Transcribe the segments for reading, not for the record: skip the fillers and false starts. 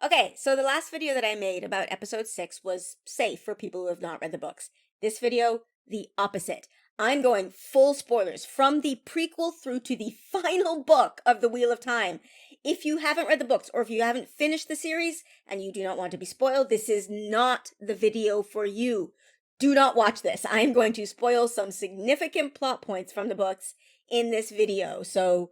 Okay, so the last video that I made about episode 6 was safe for people who have not read the books. This video, the opposite. I'm going full spoilers from the prequel through to the final book of The Wheel of Time. If you haven't read the books or if you haven't finished the series and you do not want to be spoiled, this is not the video for you. Do not watch this. I am going to spoil some significant plot points from the books in this video, so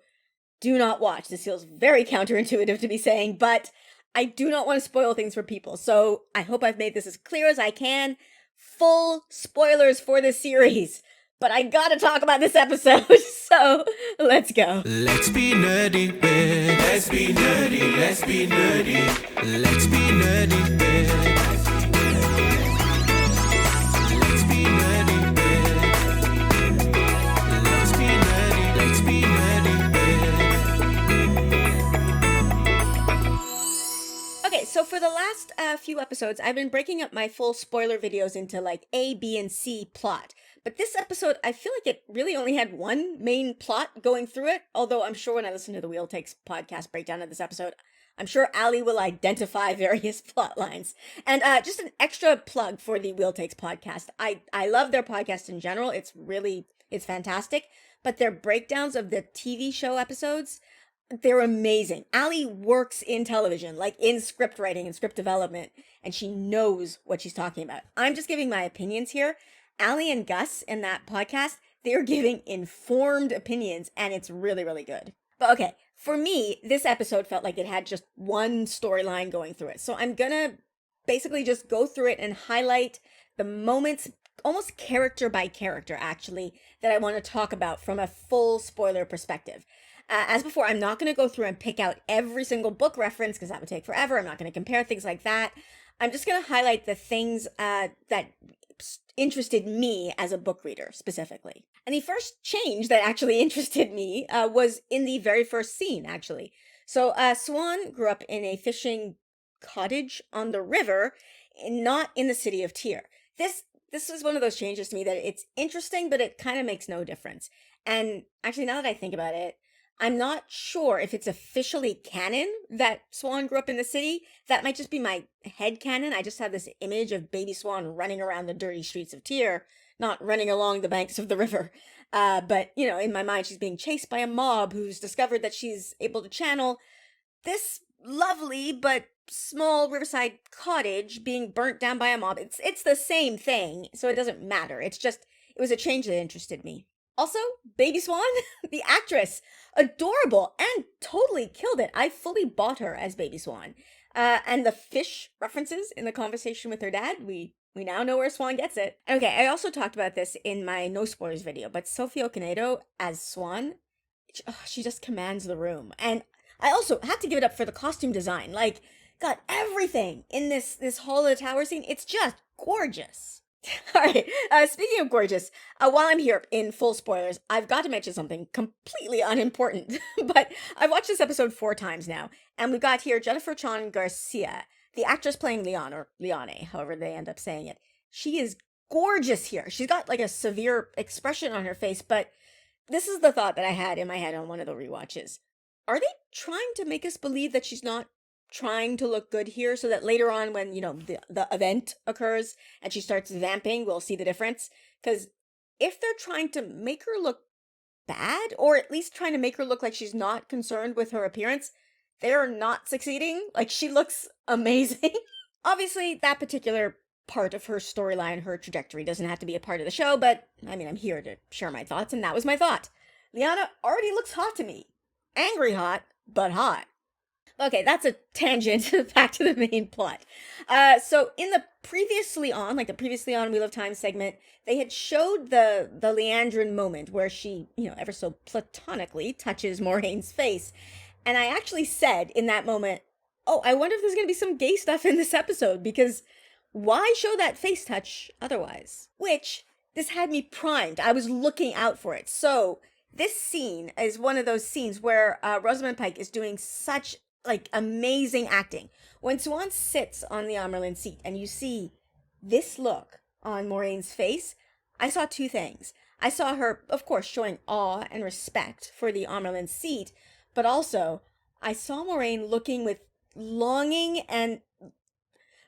do not watch. This feels very counterintuitive to be saying, but I do not want to spoil things for people, so I hope I've made this as clear as I can. Full spoilers for this series, but I gotta talk about this episode, so let's go. Let's be nerdy, babe. Let's be nerdy, let's be nerdy. Let's be nerdy, babe. Let's be nerdy, babe. Let's be nerdy, let's be nerdy, babe. Okay, so for the last few episodes, I've been breaking up my full spoiler videos into like A, B, and C plot. But this episode, I feel like it really only had one main plot going through it. Although I'm sure when I listen to the Wheel Takes podcast breakdown of this episode, I'm sure Allie will identify various plot lines. And just an extra plug for the Wheel Takes podcast. I love their podcast in general. It's fantastic. But their breakdowns of the TV show episodes, they're amazing. Allie works in television, like in script writing and script development, and she knows what she's talking about. I'm just giving my opinions here. Allie and Gus in that podcast, they're giving informed opinions, and it's really, really good. But okay, for me, this episode felt like it had just one storyline going through it. So I'm gonna basically just go through it and highlight the moments, almost character by character, actually, that I want to talk about from a full spoiler perspective. As before, I'm not going to go through and pick out every single book reference because that would take forever. I'm not going to compare things like that. I'm just going to highlight the things that interested me as a book reader specifically. And the first change that actually interested me was in the very first scene, actually. So Swan grew up in a fishing cottage on the river, not in the city of Tyr. This is one of those changes to me that it's interesting, but it kind of makes no difference. And actually, now that I think about it, I'm not sure if it's officially canon that Swan grew up in the city. That might just be my head canon. I just have this image of baby Swan running around the dirty streets of Tyr, not running along the banks of the river. But, you know, in my mind, she's being chased by a mob who's discovered that she's able to channel this lovely but small riverside cottage being burnt down by a mob. It's the same thing, so it doesn't matter. It was a change that interested me. Also, Baby Swan, the actress, adorable and totally killed it. I fully bought her as Baby Swan. And the fish references in the conversation with her dad, we now know where Swan gets it. Okay, I also talked about this in my no spoilers video, but Sophie Okonedo as Swan, she just commands the room. And I also had to give it up for the costume design. Like, got everything in this Hall of the Tower scene. It's just gorgeous. All right, speaking of gorgeous, while I'm here in full spoilers, I've got to mention something completely unimportant, but I've watched this episode 4 times now, and we've got here Jennifer Chan Garcia, the actress playing Leon, or Leone, however they end up saying it. She is gorgeous here. She's got like a severe expression on her face, but this is the thought that I had in my head on one of the rewatches. Are they trying to make us believe that she's not trying to look good here so that later on when, you know, the event occurs and she starts vamping, we'll see the difference? Because if they're trying to make her look bad, or at least trying to make her look like she's not concerned with her appearance, they're not succeeding. Like, she looks amazing. Obviously, that particular part of her storyline, her trajectory, doesn't have to be a part of the show, but I mean, I'm here to share my thoughts, and that was my thought. Liana already looks hot to me. Angry hot, but hot. Okay, that's a tangent. Back to the main plot. So in the previously on Wheel of Time segment, they had showed the Leandrin moment where she, you know, ever so platonically touches Moraine's face. And I actually said in that moment, oh, I wonder if there's going to be some gay stuff in this episode, because why show that face touch otherwise? Which, this had me primed. I was looking out for it. So this scene is one of those scenes where Rosamund Pike is doing such like amazing acting. When Swan sits on the Amerlin seat and you see this look on Moraine's face, I saw 2 things. I saw her, of course, showing awe and respect for the Amerlin seat, but also I saw Moraine looking with longing, and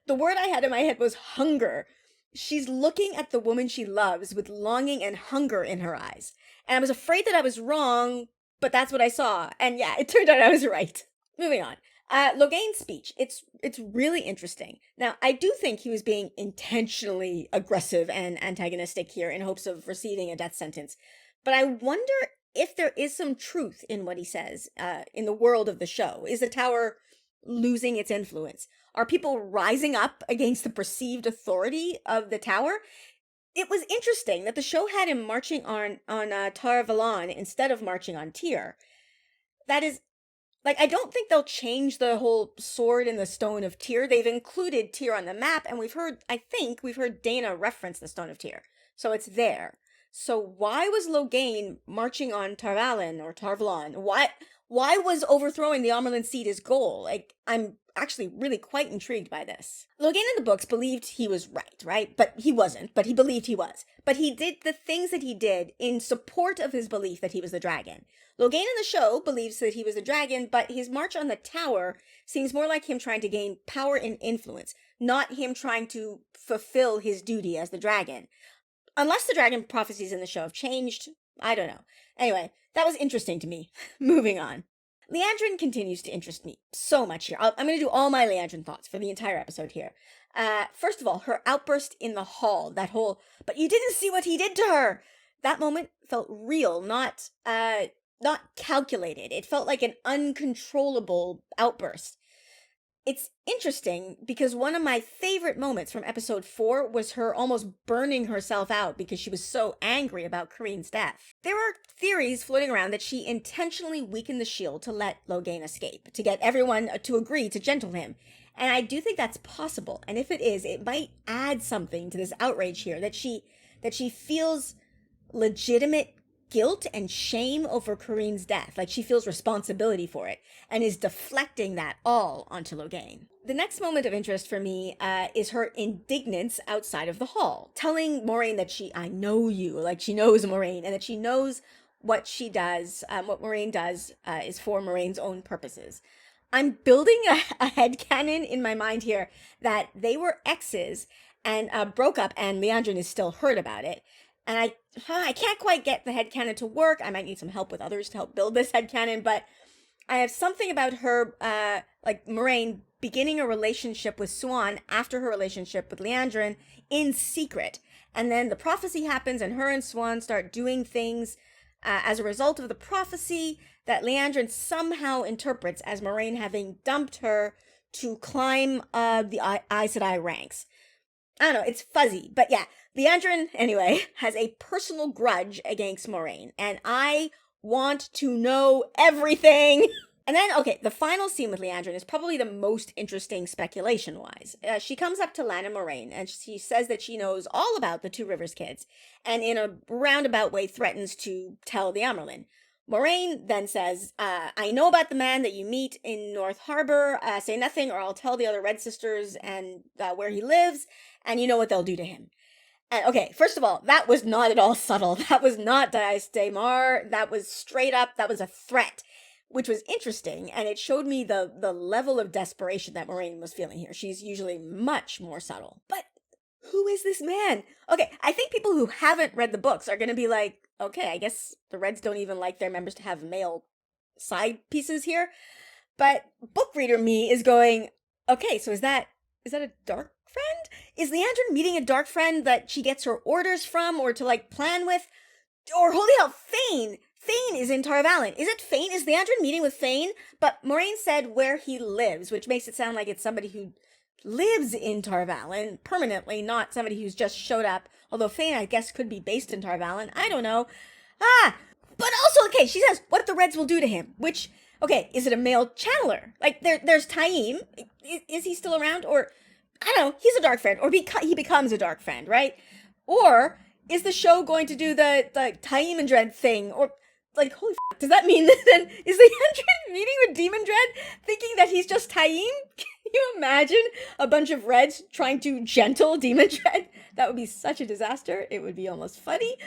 the word I had in my head was hunger. She's looking at the woman she loves with longing and hunger in her eyes. And I was afraid that I was wrong, but that's what I saw. And yeah, it turned out I was right. Moving on. Logain's speech. It's really interesting. Now, I do think he was being intentionally aggressive and antagonistic here in hopes of receiving a death sentence. But I wonder if there is some truth in what he says in the world of the show. Is the tower losing its influence? Are people rising up against the perceived authority of the tower? It was interesting that the show had him marching on Tar Valon instead of marching on Tyr. That is, like, I don't think they'll change the whole sword and the stone of Tyr. They've included Tyr on the map, and I think we've heard Dana reference the stone of Tyr. So it's there. So why was Logain marching on Tar Valon or Tar Valon? Why was overthrowing the Amerlin seat his goal? Like, I'm actually really quite intrigued by this. Logain in the books believed he was right? But he wasn't, but he believed he was. But he did the things that he did in support of his belief that he was the dragon. Logain in the show believes that he was the dragon, but his march on the tower seems more like him trying to gain power and influence, not him trying to fulfill his duty as the dragon. Unless the dragon prophecies in the show have changed, I don't know. Anyway, that was interesting to me. Moving on. Liandrin continues to interest me so much here. I'm going to do all my Liandrin thoughts for the entire episode here. First of all, her outburst in the hall, that whole, but you didn't see what he did to her. That moment felt real, not calculated. It felt like an uncontrollable outburst. It's interesting because one of my favorite moments from episode 4 was her almost burning herself out because she was so angry about Kareen's death. There are theories floating around that she intentionally weakened the shield to let Logain escape, to get everyone to agree to gentle him. And I do think that's possible. And if it is, it might add something to this outrage here, that she feels legitimate guilt and shame over Kareen's death, like she feels responsibility for it, and is deflecting that all onto Logain. The next moment of interest for me is her indignance outside of the hall, telling Moiraine that I know you, like she knows Moiraine, and that she knows what she does, what Moiraine does is for Moraine's own purposes. I'm building a headcanon in my mind here that they were exes and broke up, and Liandrin is still hurt about it. And I can't quite get the headcanon to work. I might need some help with others to help build this headcanon, but I have something about her, like Moiraine beginning a relationship with Siuan after her relationship with Liandrin in secret. And then the prophecy happens and her and Siuan start doing things as a result of the prophecy that Liandrin somehow interprets as Moiraine having dumped her to climb the Aes Sedai ranks. I don't know, it's fuzzy, but yeah, Liandrin, anyway, has a personal grudge against Moiraine, and I want to know everything. And then, okay, the final scene with Liandrin is probably the most interesting speculation-wise. She comes up to Lan and Moiraine, and she says that she knows all about the Two Rivers kids, and in a roundabout way threatens to tell the Amerlin. Moiraine then says, I know about the man that you meet in North Harbor. Say nothing or I'll tell the other Red Sisters and where he lives, and you know what they'll do to him. And okay, first of all, that was not at all subtle. That was not Dias Daemar. That was straight up, that was a threat, which was interesting, and it showed me the level of desperation that Moiraine was feeling here. She's usually much more subtle. But who is this man? Okay, I think people who haven't read the books are going to be like, okay, I guess the Reds don't even like their members to have male side pieces here. But book reader me is going, okay, so is that a dark friend? Is Liandrin meeting a dark friend that she gets her orders from or to like plan with? Or holy hell, Fane! Fane is in Tar Valon. Is it Fane? Is Liandrin meeting with Fane? But Moiraine said where he lives, which makes it sound like it's somebody who lives in Tar Valon permanently, not somebody who's just showed up. Although Fane, I guess, could be based in Tar Valon. I don't know. But also, okay, she says what the Reds will do to him, which, okay, is it a male channeler? Like, there's Taim. Is he still around? Or, I don't know, he's a dark friend. Or he becomes a dark friend, right? Or is the show going to do the Taim and Dread thing? Or, like, holy f***, does that mean that then is Liandrin meeting with Demon Dread thinking that he's just Taim? Can you imagine a bunch of Reds trying to gentle Demon Dread? That would be such a disaster. It would be almost funny.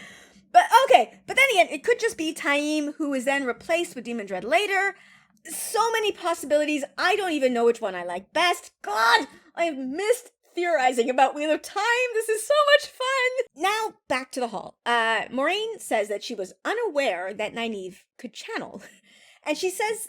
But okay, but then again, it could just be Taim who is then replaced with Demon Dread later. So many possibilities. I don't even know which one I like best. God, I have missed theorizing about Wheel of Time. This is so much fun. Now, back to the hall. Moraine says that she was unaware that Nynaeve could channel. And she says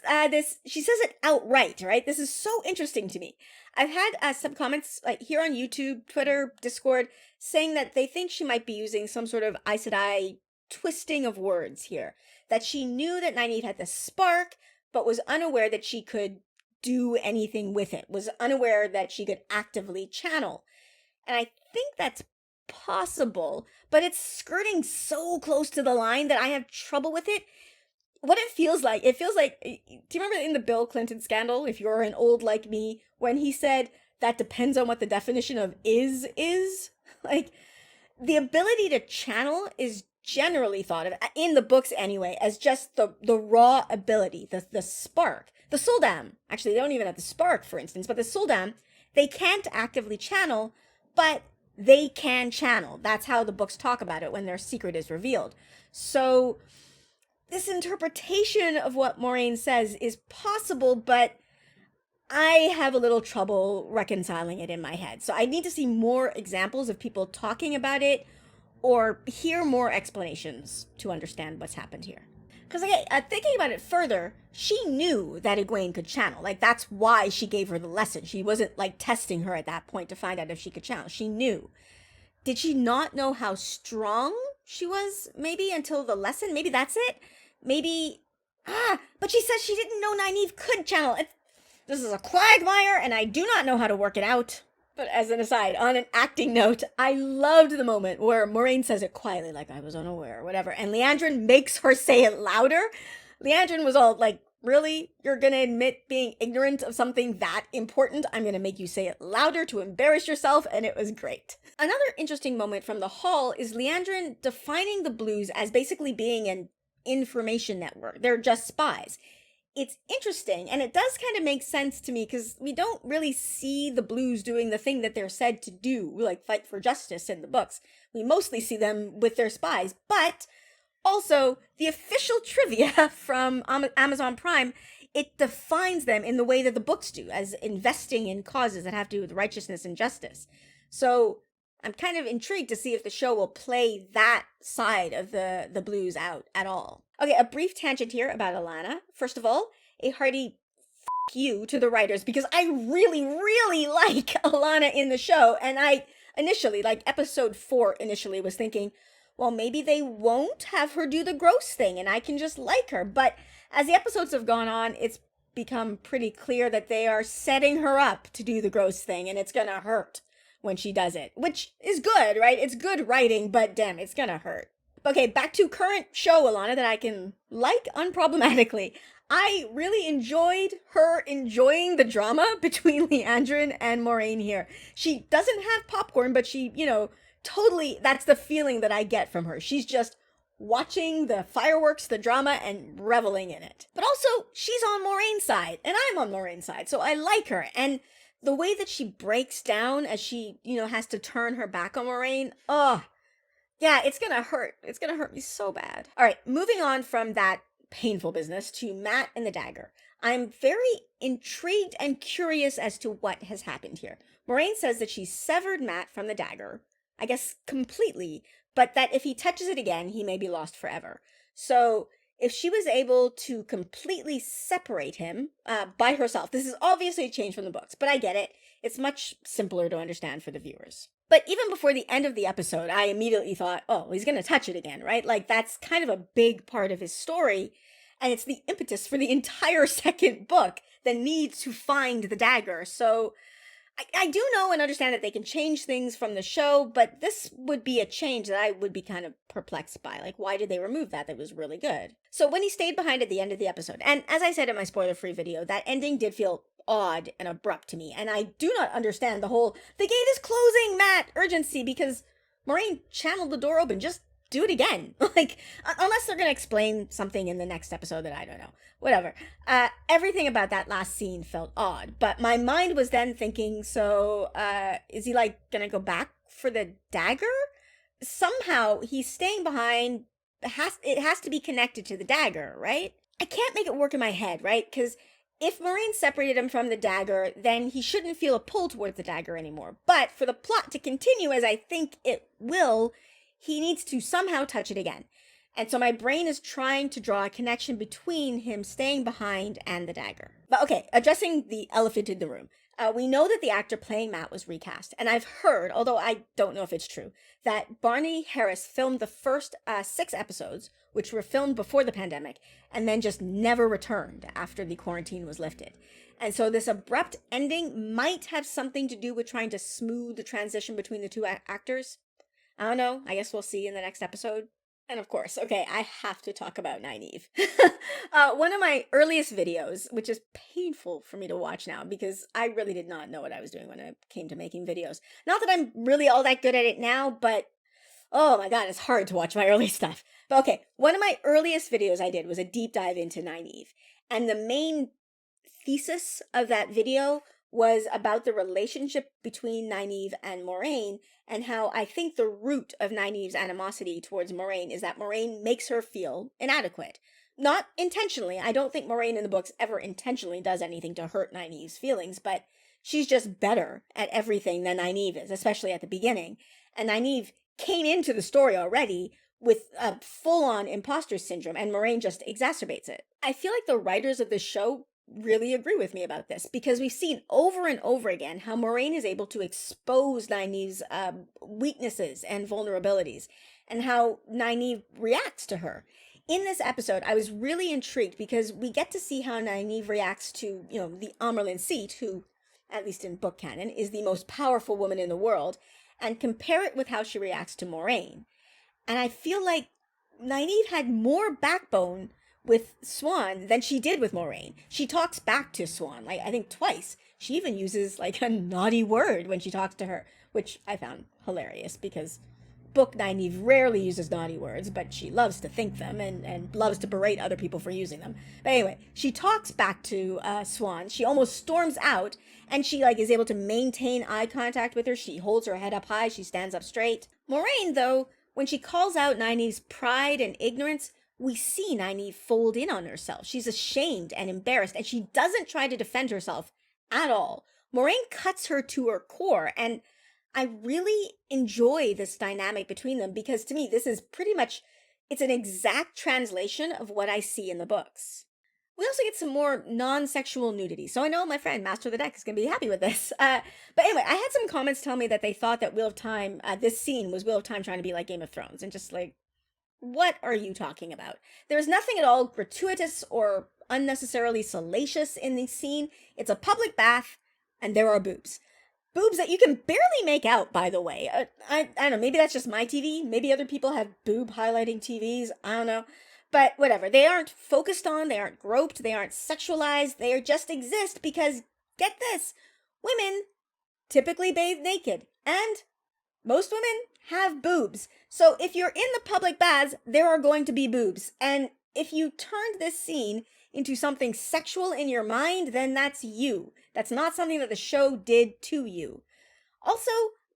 she says it outright, right? This is so interesting to me. I've had some comments like here on YouTube, Twitter, Discord, saying that they think she might be using some sort of Aes Sedai twisting of words here. That she knew that Nynaeve had the spark, but was unaware that she could do anything with it, was unaware that she could actively channel. And I think that's possible, but it's skirting so close to the line that I have trouble with it. What it feels like, do you remember in the Bill Clinton scandal, if you're an old like me, when he said that depends on what the definition of is? Like, the ability to channel is generally thought of, in the books anyway, as just the raw ability, the spark. The Soldam, actually, they don't even have the spark, for instance, but the Soldam, they can't actively channel, but they can channel. That's how the books talk about it when their secret is revealed. So this interpretation of what Moraine says is possible, but I have a little trouble reconciling it in my head. So I need to see more examples of people talking about it or hear more explanations to understand what's happened here. Because thinking about it further, she knew that Aguain could channel. Like, that's why she gave her the lesson. She wasn't, like, testing her at that point to find out if she could channel. She knew. Did she not know how strong she was, maybe, until the lesson? Maybe that's it? Maybe... but she says she didn't know Nynaeve could channel. This is a quagmire, and I do not know how to work it out. But as an aside, on an acting note, I loved the moment where Moraine says it quietly, like I was unaware, or whatever, and Leandrin makes her say it louder. Leandrin was all like, really? You're gonna admit being ignorant of something that important? I'm gonna make you say it louder to embarrass yourself, and it was great. Another interesting moment from the hall is Leandrin defining the Blues as basically being an information network. They're just spies. It's interesting, and it does kind of make sense to me, because we don't really see the Blues doing the thing that they're said to do, like fight for justice in the books. We mostly see them with their spies, but also the official trivia from Amazon Prime, it defines them in the way that the books do, as investing in causes that have to do with righteousness and justice. So I'm kind of intrigued to see if the show will play that side of the Blues out at all. Okay, a brief tangent here about Alanna. First of all, a hearty f*** you to the writers, because I really, really like Alanna in the show, and I initially, like episode 4 initially, was thinking, well, maybe they won't have her do the gross thing, and I can just like her. But as the episodes have gone on, it's become pretty clear that they are setting her up to do the gross thing, and it's gonna hurt when she does it, which is good, right? It's good writing, but damn, it's gonna hurt. Okay, back to current show Alanna that I can like unproblematically. I really enjoyed her enjoying the drama between Leandrin and Moraine here. She doesn't have popcorn, but she, totally, that's the feeling that I get from her. She's just watching the fireworks, the drama, and reveling in it. But also, she's on Moraine's side, and I'm on Moraine's side, so I like her. And the way that she breaks down as she, has to turn her back on Moraine, yeah, it's gonna hurt. It's gonna hurt me so bad. All right, moving on from that painful business to Mat and the Dagger. I'm very intrigued and curious as to what has happened here. Moraine says that she severed Mat from the Dagger, I guess completely, but that if he touches it again, he may be lost forever. So if she was able to completely separate him by herself, this is obviously a change from the books, but I get it. It's much simpler to understand for the viewers. But even before the end of the episode, I immediately thought, oh, he's going to touch it again, right? Like, that's kind of a big part of his story, and it's the impetus for the entire second book, the need to find the dagger. So I do know and understand that they can change things from the show, but this would be a change that I would be kind of perplexed by. Like, why did they remove that? That was really good. So when he stayed behind at the end of the episode, and as I said in my spoiler-free video, that ending did feel odd and abrupt to me, and I do not understand the whole "the gate is closing, Mat" urgency, because Moraine channeled the door open. Just do it again. Like, unless they're gonna explain something in the next episode that I don't know. Whatever. Everything about that last scene felt odd, but my mind was then thinking, so is he like gonna go back for the dagger? Somehow he's staying behind. It has to be connected to the dagger, right? I can't make it work in my head, right? Because if Moraine separated him from the dagger, then he shouldn't feel a pull towards the dagger anymore. But for the plot to continue as I think it will, he needs to somehow touch it again. And so my brain is trying to draw a connection between him staying behind and the dagger. But okay, addressing the elephant in the room. We know that the actor playing Matt was recast, and I've heard, although I don't know if it's true, that Barney Harris filmed the first 6 episodes, which were filmed before the pandemic, and then just never returned after the quarantine was lifted. And so this abrupt ending might have something to do with trying to smooth the transition between the two actors. I don't know. I guess we'll see in the next episode. And of course, okay, I have to talk about Nynaeve. One of my earliest videos, which is painful for me to watch now because I really did not know what I was doing when it came to making videos. Not that I'm really all that good at it now, but oh my god, it's hard to watch my early stuff. But okay, one of my earliest videos I did was a deep dive into Nynaeve. And the main thesis of that video was about the relationship between Nynaeve and Moraine, and how I think the root of Nynaeve's animosity towards Moraine is that Moraine makes her feel inadequate. Not intentionally. I don't think Moraine in the books ever intentionally does anything to hurt Nynaeve's feelings, but she's just better at everything than Nynaeve is, especially at the beginning. And Nynaeve came into the story already with a full-on imposter syndrome, and Moraine just exacerbates it. I feel like the writers of this show really agree with me about this, because we've seen over and over again how Moraine is able to expose Nynaeve's weaknesses and vulnerabilities, and how Nynaeve reacts to her. In this episode, I was really intrigued because we get to see how Nynaeve reacts to, the Amyrlin Seat, who, at least in book canon, is the most powerful woman in the world, and compare it with how she reacts to Moraine. And I feel like Nynaeve had more backbone with Siuan than she did with Moraine. She talks back to Siuan, I think twice. She even uses a naughty word when she talks to her, which I found hilarious because book Nynaeve rarely uses naughty words, but she loves to think them and loves to berate other people for using them. But anyway, she talks back to Siuan. She almost storms out, and she is able to maintain eye contact with her. She holds her head up high. She stands up straight. Moraine, though, when she calls out Nynaeve's pride and ignorance, we see Nynaeve fold in on herself. She's ashamed and embarrassed, and she doesn't try to defend herself at all. Moraine cuts her to her core, and I really enjoy this dynamic between them because to me, this is pretty much, it's an exact translation of what I see in the books. We also get some more non-sexual nudity, so I know my friend Master of the Deck is going to be happy with this. But anyway, I had some comments tell me that they thought that Wheel of Time, this scene was Wheel of Time trying to be like Game of Thrones, and just what are you talking about? There's nothing at all gratuitous or unnecessarily salacious in the scene. It's a public bath, and there are boobs. Boobs that you can barely make out, by the way. I don't know, maybe that's just my TV. Maybe other people have boob highlighting TVs. I don't know. But whatever. They aren't focused on, they aren't groped, they aren't sexualized. They just exist because, get this, women typically bathe naked. And most women have boobs. So if you're in the public baths, there are going to be boobs. And if you turned this scene into something sexual in your mind, then that's you. That's not something that the show did to you. Also,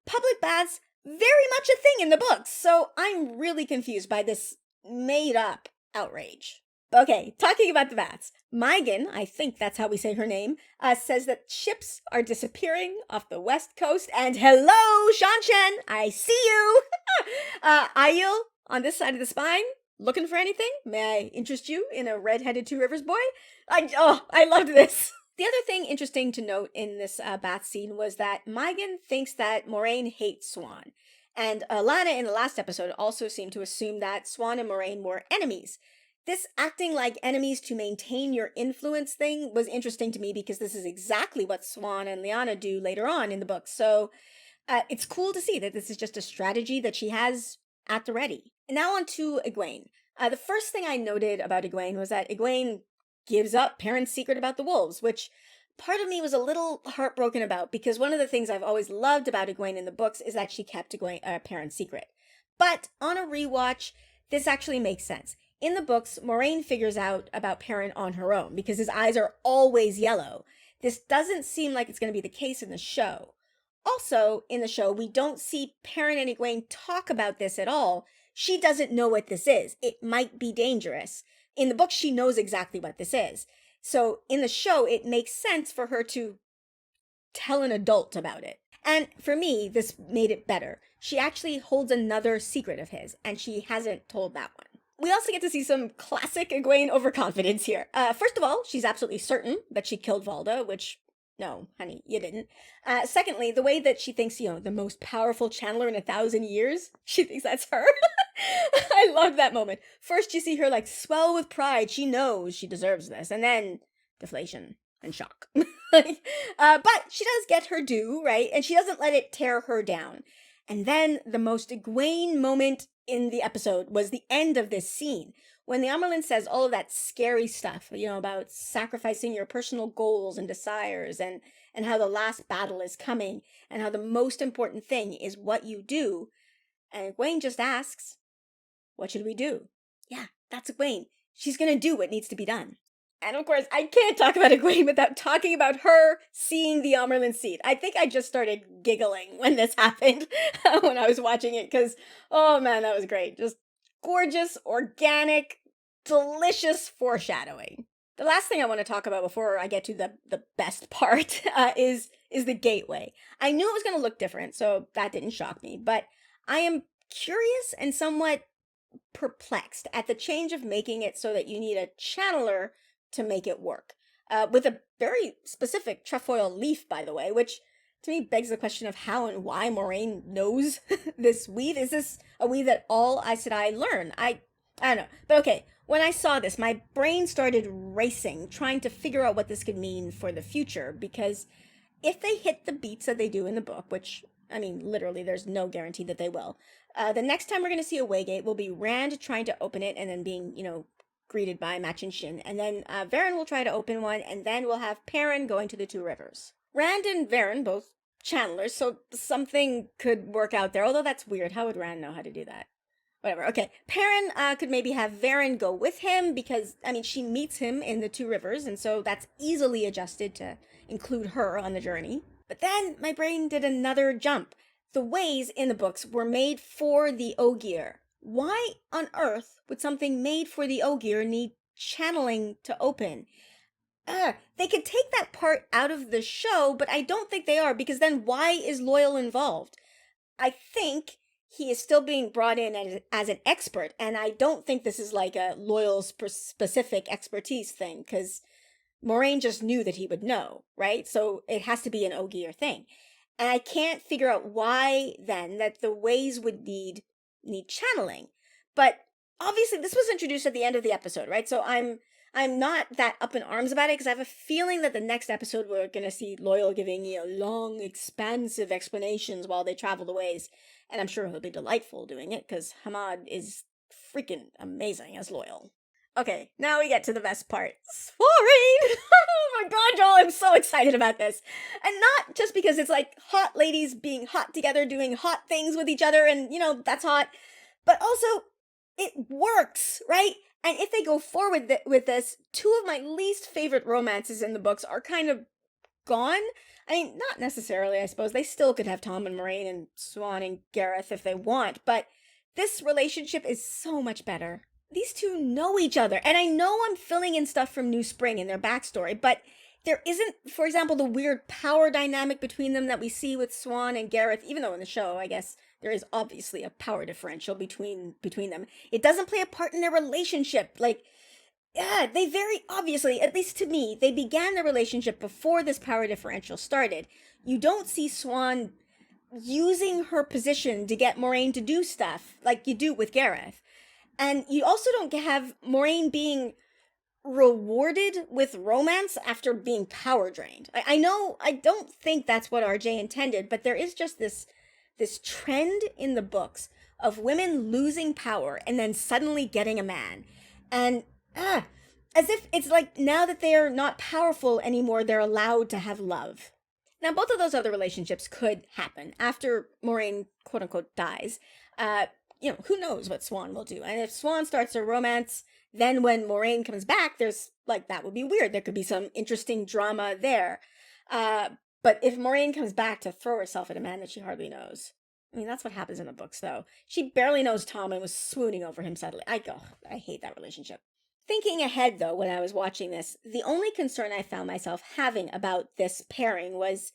public baths, very much a thing in the books, so I'm really confused by this made-up outrage. Okay, talking about the baths. Megan, I think that's how we say her name, says that ships are disappearing off the west coast, and hello, Shanshan, I see you! Aiel, on this side of the spine, looking for anything? May I interest you in a red-headed Two Rivers boy? I loved this. The other thing interesting to note in this bath scene was that Megan thinks that Moraine hates Siuan. And Lana in the last episode also seemed to assume that Siuan and Moraine were enemies. This acting like enemies to maintain your influence thing was interesting to me because this is exactly what Siuan and Lyanna do later on in the book. So it's cool to see that this is just a strategy that she has at the ready. And now on to Aguain. The first thing I noted about Aguain was that Aguain gives up Perrin's secret about the wolves, which part of me was a little heartbroken about because one of the things I've always loved about Aguain in the books is that she kept Perrin's secret. But on a rewatch, this actually makes sense. In the books, Moraine figures out about Perrin on her own because his eyes are always yellow. This doesn't seem like it's going to be the case in the show. Also, in the show, we don't see Perrin and Aguain talk about this at all. She doesn't know what this is. It might be dangerous. In the book, she knows exactly what this is. So in the show, it makes sense for her to tell an adult about it. And for me, this made it better. She actually holds another secret of his, and she hasn't told that one. We also get to see some classic Aguain overconfidence here. First of all, she's absolutely certain that she killed Valda, which, no, honey, you didn't. Secondly, the way that she thinks, the most powerful channeler in 1,000 years, she thinks that's her. I love that moment. First, you see her like swell with pride. She knows she deserves this. And then deflation and shock. But she does get her due, right? And she doesn't let it tear her down. And then the most Aguain moment in the episode was the end of this scene when the Amerlin says all of that scary stuff, about sacrificing your personal goals and desires and how the last battle is coming and how the most important thing is what you do. And Aguain just asks, what should we do? Yeah, that's Aguain. She's going to do what needs to be done. And of course, I can't talk about Aguain without talking about her seeing the Amerlin seed. I think I just started giggling when this happened, when I was watching it, because, oh man, that was great. Just gorgeous, organic, delicious foreshadowing. The last thing I want to talk about before I get to the best part is the gateway. I knew it was going to look different, so that didn't shock me, but I am curious and somewhat perplexed at the change of making it so that you need a channeler to make it work. With a very specific trefoil leaf, by the way, which to me begs the question of how and why Moiraine knows this weave. Is this a weave that all Aes Sedai learn? I don't know. But okay, when I saw this, my brain started racing, trying to figure out what this could mean for the future, because if they hit the beats that they do in the book, which, I mean, literally, there's no guarantee that they will, the next time we're going to see a Waygate will be Rand trying to open it and then being, greeted by Machin Shin, and then Varen will try to open one, and then we'll have Perrin going to the Two Rivers. Rand and Varen, both channelers, so something could work out there, although that's weird. How would Rand know how to do that? Whatever, okay. Perrin could maybe have Varen go with him, because, she meets him in the Two Rivers, and so that's easily adjusted to include her on the journey. But then my brain did another jump. The ways in the books were made for the Ogier. Why on earth would something made for the Ogier need channeling to open? They could take that part out of the show, but I don't think they are, because then why is Loyal involved? I think he is still being brought in as an expert, and I don't think this is like a Loyal specific expertise thing, because Moiraine just knew that he would know, right? So it has to be an Ogier thing. And I can't figure out why then that the ways would need channeling. But obviously this was introduced at the end of the episode, right? So I'm not that up in arms about it, because I have a feeling that the next episode we're going to see Loyal giving, long, expansive explanations while they travel the ways. And I'm sure he'll be delightful doing it, because Hamad is freaking amazing as Loyal. Okay, now we get to the best part. Swarine! Oh my god, Joel, I'm so excited about this. And not just because it's like hot ladies being hot together, doing hot things with each other, and, that's hot. But also, it works, right? And if they go forward with this, two of my least favorite romances in the books are kind of gone. Not necessarily, I suppose. They still could have Tom and Moiraine and Swan and Gareth if they want, but this relationship is so much better. These two know each other, and I know I'm filling in stuff from New Spring and their backstory, but there isn't, for example, the weird power dynamic between them that we see with Swan and Gareth, even though in the show, I guess, there is obviously a power differential between them. It doesn't play a part in their relationship. They very obviously, at least to me, they began their relationship before this power differential started. You don't see Swan using her position to get Moiraine to do stuff like you do with Gareth. And you also don't have Moiraine being rewarded with romance after being power drained. I know, I don't think that's what RJ intended, but there is just this trend in the books of women losing power and then suddenly getting a man. And, as if it's like now that they are not powerful anymore, they're allowed to have love. Now, both of those other relationships could happen after Moiraine, quote unquote, dies. Who knows what Swan will do. And if Swan starts a romance, then when Moiraine comes back, there's, that would be weird. There could be some interesting drama there. But if Moiraine comes back to throw herself at a man that she hardly knows, that's what happens in the books, though. She barely knows Tom and was swooning over him suddenly. I hate that relationship. Thinking ahead, though, when I was watching this, the only concern I found myself having about this pairing was,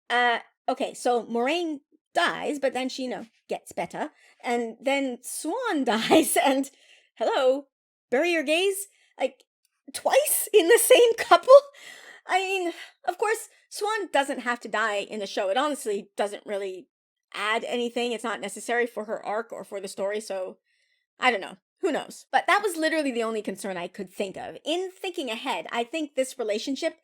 uh, okay, so Moraine dies, but then she, gets better. And then Swan dies, and hello, bury your gaze? Like, twice in the same couple? I mean, of course, Swan doesn't have to die in the show. It honestly doesn't really add anything. It's not necessary for her arc or for the story, so I don't know. Who knows? But that was literally the only concern I could think of. In thinking ahead, I think this relationship,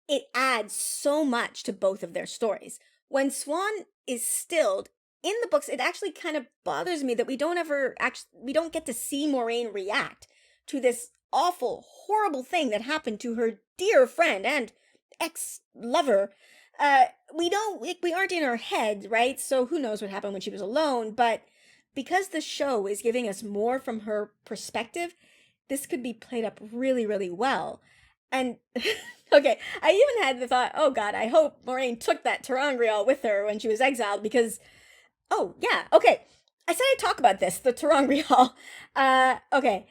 it adds so much to both of their stories. When Swan is stilled, in the books, it actually kind of bothers me that we don't get to see Moraine react to this awful, horrible thing that happened to her dear friend and ex-lover. We aren't in her head, right? So who knows what happened when she was alone, but because the show is giving us more from her perspective, this could be played up really, really well. And okay, I even had the thought, oh God, I hope Moraine took that ter'angreal with her when she was exiled because, oh yeah, okay. I said I'd talk about this, the ter'angreal. Okay.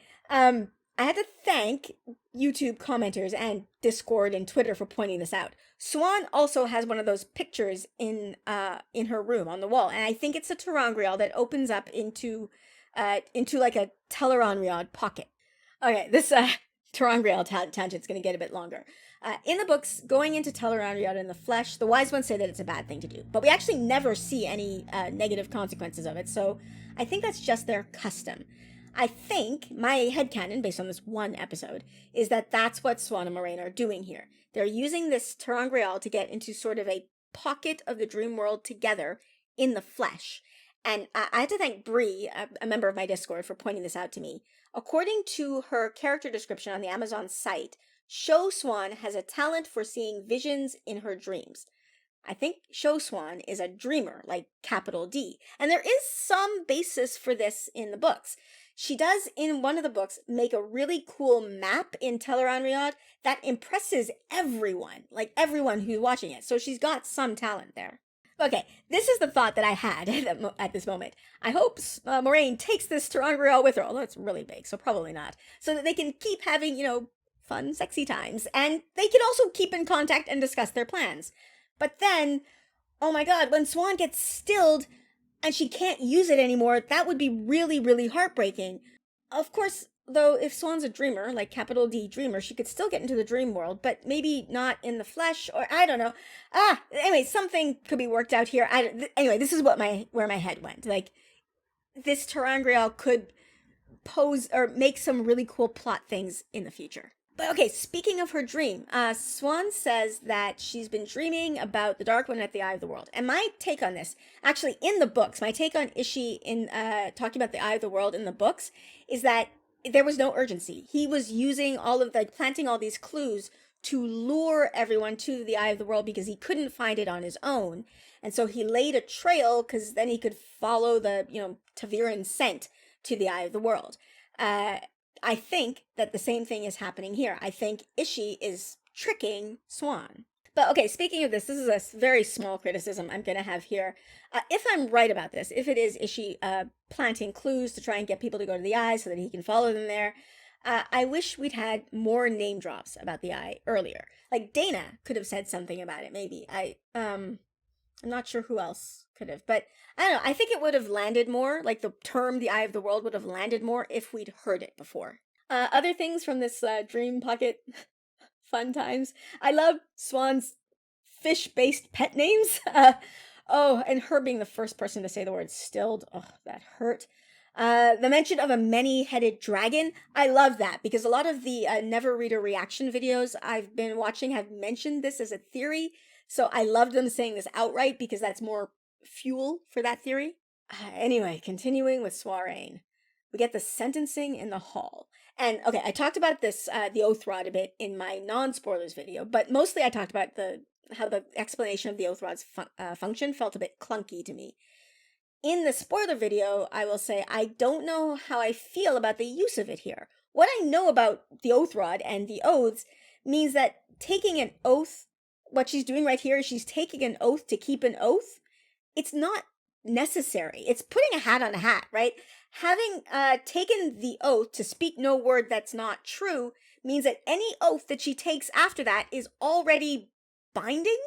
I had to thank YouTube commenters and Discord and Twitter for pointing this out. Swan also has one of those pictures in her room on the wall, and I think it's a ter'angreal that opens up into like a Tel'aran'rhiod pocket. Okay, this ter'angreal tangent's going to get a bit longer. In the books, going into Tel'aran'rhiod in the flesh, the wise ones say that it's a bad thing to do, but we actually never see any negative consequences of it, so I think that's just their custom. I think my headcanon, based on this one episode, is that that's what Swan and Moraine are doing here. They're using this ter'angreal to get into sort of a pocket of the dream world together in the flesh. And I had to thank Bree, a member of my Discord, for pointing this out to me. According to her character description on the Amazon site, Show Swan has a talent for seeing visions in her dreams. I think Show Swan is a dreamer, like capital D. And there is some basis for this in the books. She does, in one of the books, make a really cool map in Tel'aran'rhiod that impresses everyone, like everyone who's watching it. So she's got some talent there. Okay, this is the thought that I had at this moment. I hope Moraine takes this ter'angreal with her, although it's really big, so probably not, so that they can keep having, fun, sexy times. And they can also keep in contact and discuss their plans. But then, oh my God, when Swan gets stilled and she can't use it anymore, that would be really, really heartbreaking. Of course, though, if Swan's a dreamer, like capital D dreamer, she could still get into the dream world, but maybe not in the flesh, or I don't know. Anyway, something could be worked out here. Anyway, this is where my head went. Like, this ter'angreal could pose or make some really cool plot things in the future. But okay, speaking of her dream, Swan says that she's been dreaming about the Dark One at the Eye of the World. And my take on this, actually in the books, my take on Ishii in talking about the Eye of the World in the books is that there was no urgency. He was using planting all these clues to lure everyone to the Eye of the World because he couldn't find it on his own. And so he laid a trail because then he could follow the, ta'veren scent to the Eye of the World. I think that the same thing is happening here. I think Ishii is tricking Swan. But okay, speaking of this is a very small criticism I'm going to have here. If I'm right about this, if it is Ishii planting clues to try and get people to go to the Eye so that he can follow them there, I wish we'd had more name drops about the Eye earlier. Like Dana could have said something about it, maybe. I'm not sure who else could have, but I don't know. I think it would have landed more, like the term the Eye of the World would have landed more if we'd heard it before. Other things from this dream pocket fun times. I love Swan's fish-based pet names. And her being the first person to say the word stilled. Oh, that hurt. The mention of a many-headed dragon. I love that because a lot of the Never Reader reaction videos I've been watching have mentioned this as a theory. So I loved them saying this outright because that's more fuel for that theory. Anyway, continuing with Soiraine. We get the sentencing in the hall. And okay, I talked about this, the oath rod a bit in my non-spoilers video, but mostly I talked about how the explanation of the oath rod's function felt a bit clunky to me. In the spoiler video, I will say I don't know how I feel about the use of it here. What I know about the oath rod and the oaths means that taking an oath, what she's doing right here is she's taking an oath to keep an oath. It's not necessary. It's putting a hat on a hat, right? having taken the oath to speak no word that's not true means that any oath that she takes after that is already binding.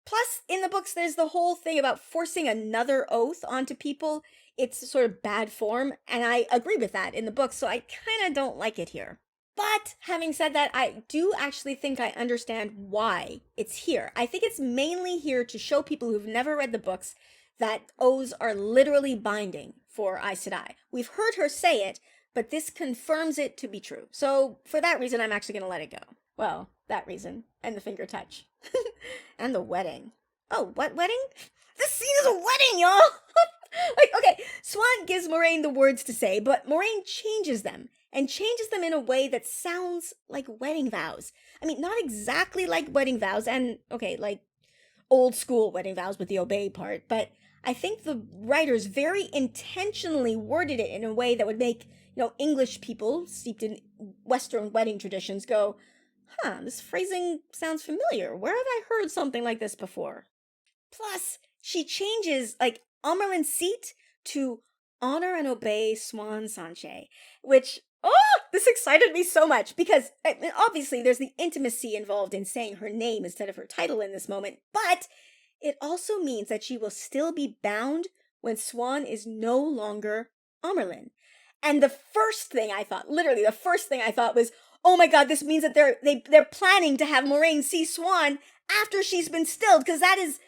Plus, in the books, there's the whole thing about forcing another oath onto people. It's sort of bad form, and I agree with that in the book, so I kind of don't like it here. But having said that, I do actually think I understand why it's here. I think it's mainly here to show people who've never read the books that oaths are literally binding for Aes Sedai. We've heard her say it, but this confirms it to be true. So for that reason, I'm actually going to let it go. Well, that reason, and the finger touch. And the wedding. Oh, what wedding? This scene is a wedding, y'all! Like, okay, Swan gives Moraine the words to say, but Moraine changes them, and changes them in a way that sounds like wedding vows. I mean, not exactly like wedding vows, and, okay, like old school wedding vows with the obey part, but I think the writers very intentionally worded it in a way that would make, English people steeped in Western wedding traditions go, this phrasing sounds familiar. Where have I heard something like this before? Plus, she changes, like, Amerlin's seat to honor and obey Swan Sanche, which, this excited me so much because obviously there's the intimacy involved in saying her name instead of her title in this moment, but it also means that she will still be bound when Swan is no longer Amerlin. And the first thing I thought, literally the first thing I thought was, oh my god, this means that they're planning to have Moraine see Swan after she's been stilled, because that is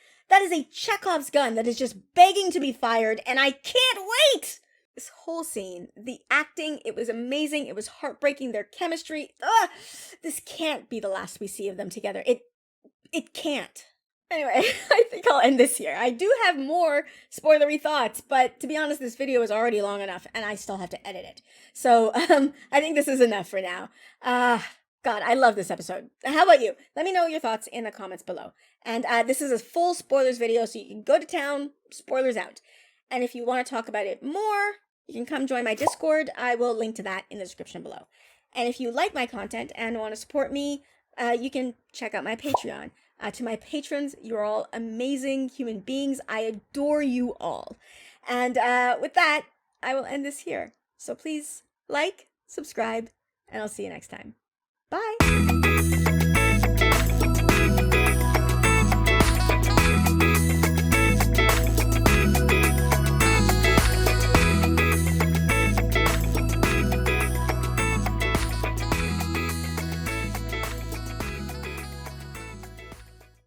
a Chekhov's gun that is just begging to be fired, and I can't wait! This whole scene, the acting, it was amazing, it was heartbreaking, their chemistry, this can't be the last we see of them together. It can't. Anyway, I think I'll end this here. I do have more spoilery thoughts, but to be honest, this video is already long enough, and I still have to edit it. So, I think this is enough for now. God, I love this episode. How about you? Let me know your thoughts in the comments below. And this is a full spoilers video, so you can go to town, spoilers out. And if you want to talk about it more, you can come join my Discord. I will link to that in the description below. And if you like my content and want to support me, you can check out my Patreon. To my patrons, you're all amazing human beings. I adore you all. And with that, I will end this here. So please like, subscribe, and I'll see you next time. Bye!